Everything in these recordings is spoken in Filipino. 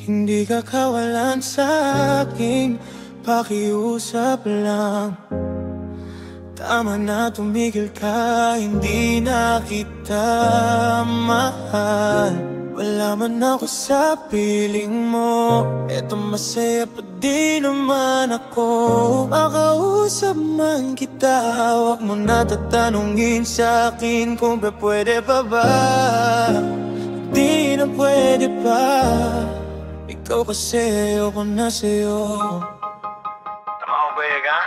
Hindi ka kawalan sa akin, pakiusap lang. Tama na, tumigil ka, hindi na kita mahal. Wala man ako sa piling mo, eto masaya pa di naman ako. Makausap man kita, huwag mo na tatanungin sa akin kung pwede pa ba. Di na pwede pa, ikaw kasi ayoko na sa'yo. Tama ko ba ka?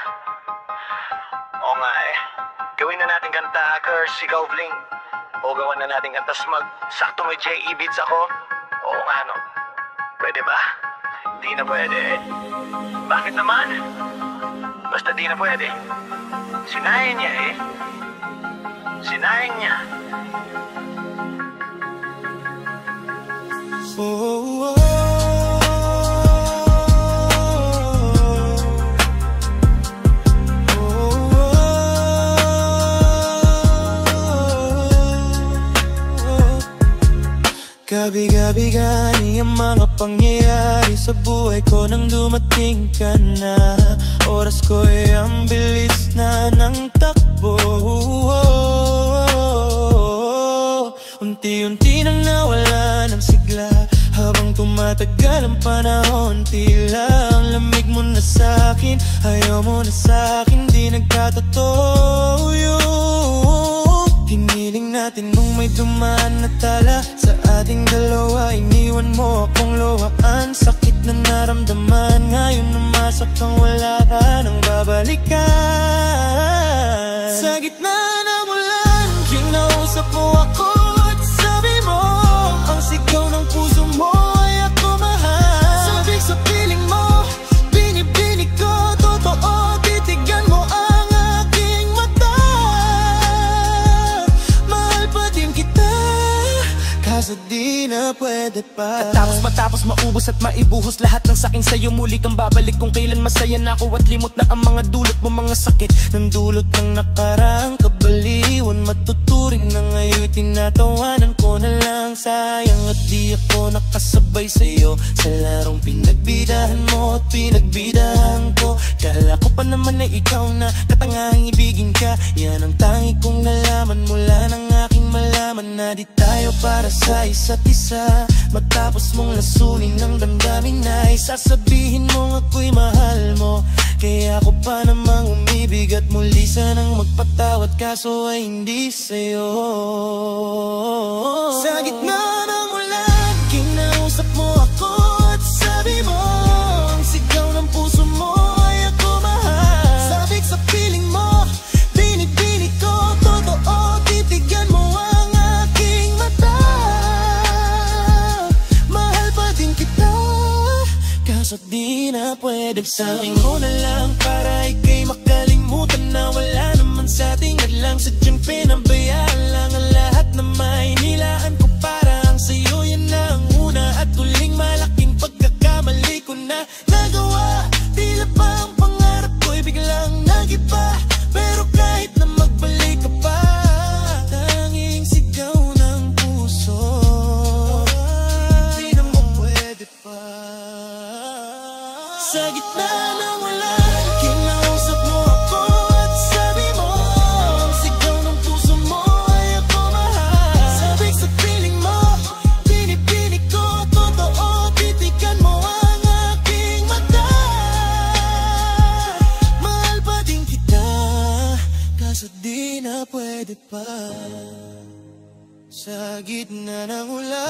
Oo nga eh. Gawin na natin kanta, Curse, ikaw Bling. O gawan na natin kanta Smug. Sakto may J.E. beats ako. Oo nga no. Pwede ba? Di na pwede. Bakit naman? Basta di na pwede. Sinayin niya eh. Sinayin niya. Oh, oh. Gabi-gabi gani ang mga pangyayari sa buhay ko nang dumating ka na. Oras ko ay ang bilis na ng takbo. Unti-unti nang nawala ng sigla, habang tumatagal ang panahon, tila ang lamig mo na sa'kin, ayaw mo na sa'kin, di nagkatotoo yun. Hiniling natin nung may dumaan na tala sa ating dalawa, iniwan mo akong lowaan. Sakit na naramdaman, ngayon umasak kang wala ka nang babalikan. Sa gitna ng ulan, kinausap mo ako at sabi mo, ang sigaw ng puso mo ay ako mahal. Sabik sa piling mo, binibinig ko, totoo, titigan mo ang aking mata. Mahal pa din kita, kaso di na pwede pa. At matapos maubos at maibuhos lahat ng sakin sa'yo, muli kang babalik kung kailan masaya na ako at limot na ang mga dulot mo, mga sakit ng dulot ng nakaraang kabaliwan. Matuturing na ngayon, tinatawanan ko na lang. Sayang at di ako nakasabay sa'yo sa larong pinagbidahan mo at pinagbidahan ko. Kala ko pa naman na ikaw na katangahang ibigin ka. Yan ang tangi kong nalaman mula ng aking malaman na di tayo para sa isa't isa. Matapos mong lasunin ng damdamin na isasabihin mong ako'y mahal mo, kaya ako pa namang umibig at muli sanang magpatawad, kaso ay hindi sa'yo. Sa gitna ng ulan, kinausap mo ako at sabi mo, ang sigaw ng puso mo ay ako mahal. Sabik sa piling mo, binibinig ko, totoo, titigan mo ang aking mata. Mahal pa din kita, kaso di na pwede. Sabi mo na lang para ika'y makalimutan na wala naman sa ating hadlang. Sadyang pinabayaan lang ang lahat na may nilaan ko para ang sa'yo. Yan na ang una at huling malaking pagkakamali ko na nagawa. Tila pa ang pangarap ko'y biglang nagiba, pero kahit na magbalik ka pa, tanging sigaw ng puso, di na mo pwede pa. Sa gitna ng ulan, kinausap mo ako at sabi mo, ang sigaw ng puso mo ay ako mahal. Sabik sa piling mo, binibinig ko, totoo, titigan mo ang aking mata. Mahal pa din kita, kaso di na pwede pa. Sa gitna ng ulan,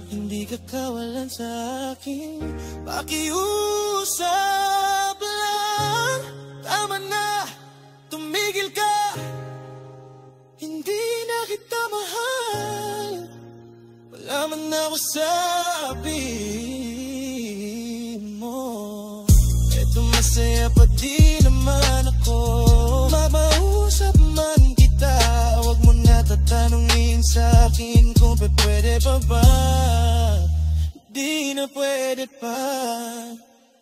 hindi ka kawalan sa akin, pakiusap lang. Tama na, tumigil ka, hindi na kita mahal. Wala man ako sabi mo, eto masaya pa di naman ako. Mabausap man kita, huwag mo na tatanungin sa akin kung pwede pa ba. Di na pwede pa,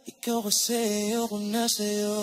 ikaw kasi ayoko na sa'yo.